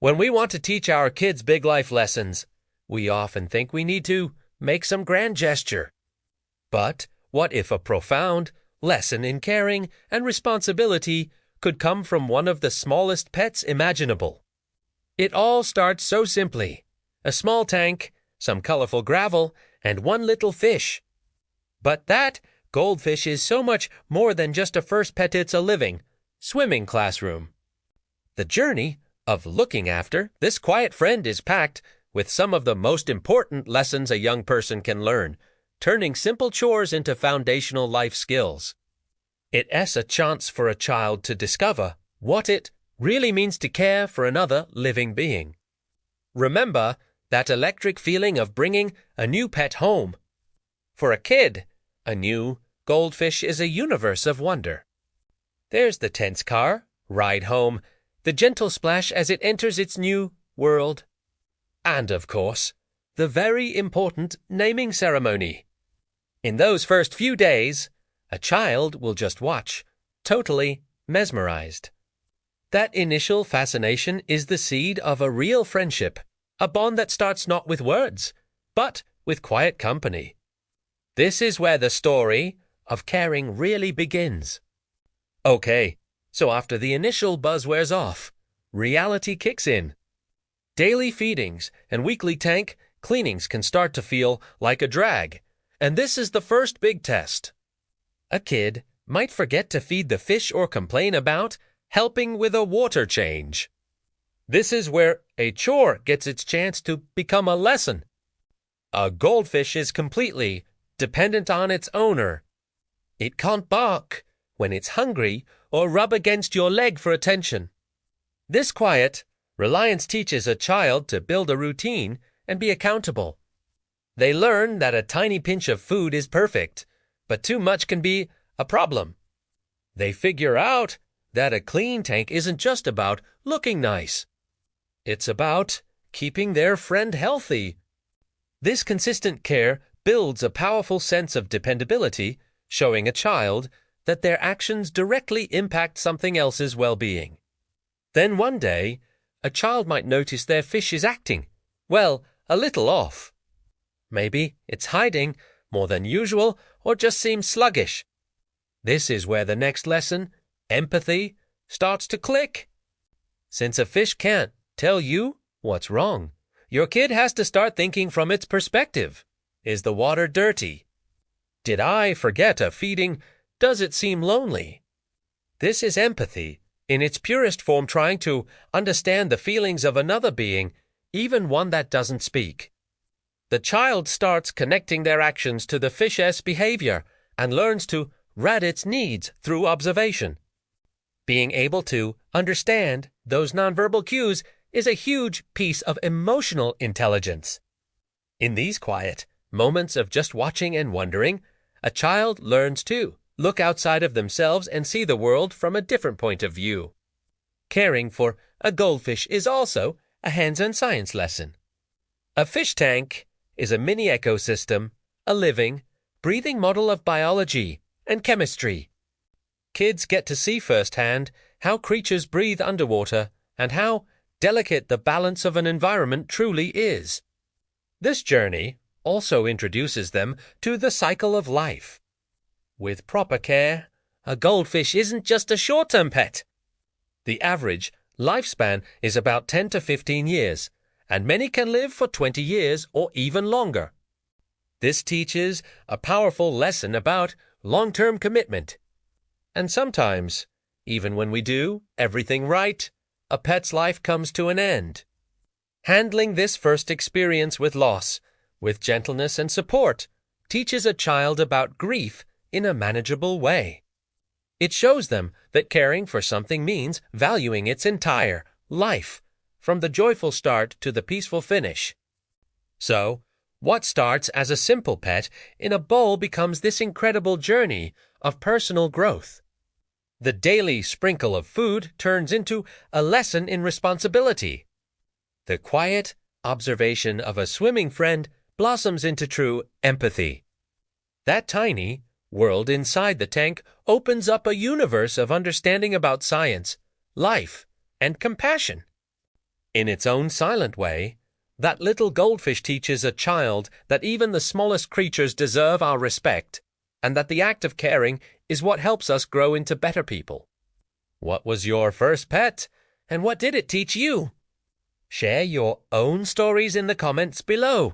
When we want to teach our kids big life lessons, we often think we need to make some grand gesture. But what if a profound lesson in caring and responsibility could come from one of the smallest pets imaginable? It all starts so simply: a small tank, some colorful gravel, and one little fish. But that goldfish is so much more than just a first pet. It's a living, swimming classroom. The journey of looking after this quiet friend is packed with some of the most important lessons a young person can learn, turning simple chores into foundational life skills. It's a chance for a child to discover what it really means to care for another living being. Remember that electric feeling of bringing a new pet home. For a kid, a new goldfish is a universe of wonder. There's the tense car ride home, the gentle splash as it enters its new world, and, of course, the very important naming ceremony. In those first few days, a child will just watch, totally mesmerized. That initial fascination is the seed of a real friendship, a bond that starts not with words, but with quiet company. This is where the story of caring really begins. Okay, so after the initial buzz wears off, reality kicks in. Daily feedings and weekly tank cleanings can start to feel like a drag, and this is the first big test. A kid might forget to feed the fish or complain about helping with a water change. This is where a chore gets its chance to become a lesson. A goldfish is completely dependent on its owner. It can't bark when it's hungry or rub against your leg for attention. This quiet reliance teaches a child to build a routine and be accountable. They learn that a tiny pinch of food is perfect, but too much can be a problem. They figure out that a clean tank isn't just about looking nice. It's about keeping their friend healthy. This consistent care builds a powerful sense of dependability, showing a child that their actions directly impact something else's well-being. Then one day, a child might notice their fish is acting, well, a little off. Maybe it's hiding more than usual or just seems sluggish. This is where the next lesson, empathy, starts to click. Since a fish can't tell you what's wrong, your kid has to start thinking from its perspective. Is the water dirty? Did I forget a feeding? Does it seem lonely? This is empathy in its purest form, trying to understand the feelings of another being, even one that doesn't speak. The child starts connecting their actions to the fish's behavior and learns to read its needs through observation. Being able to understand those nonverbal cues is a huge piece of emotional intelligence. In these quiet moments of just watching and wondering, a child learns to look outside of themselves and see the world from a different point of view. Caring for a goldfish is also a hands-on science lesson. A fish tank is a mini ecosystem, a living, breathing model of biology and chemistry. Kids get to see firsthand how creatures breathe underwater and how delicate the balance of an environment truly is. This journey also introduces them to the cycle of life. With proper care, a goldfish isn't just a short-term pet. The average lifespan is about 10 to 15 years, and many can live for 20 years or even longer. This teaches a powerful lesson about long-term commitment. And sometimes, even when we do everything right, a pet's life comes to an end. Handling this first experience with loss, with gentleness and support, teaches a child about grief in a manageable way. It shows them that caring for something means valuing its entire life, from the joyful start to the peaceful finish. So, what starts as a simple pet in a bowl becomes this incredible journey of personal growth. The daily sprinkle of food turns into a lesson in responsibility. The quiet observation of a swimming friend blossoms into true empathy. That tiny world inside the tank opens up a universe of understanding about science, life, and compassion. In its own silent way, that little goldfish teaches a child that even the smallest creatures deserve our respect, and that the act of caring is what helps us grow into better people. What was your first pet, and what did it teach you? Share your own stories in the comments below.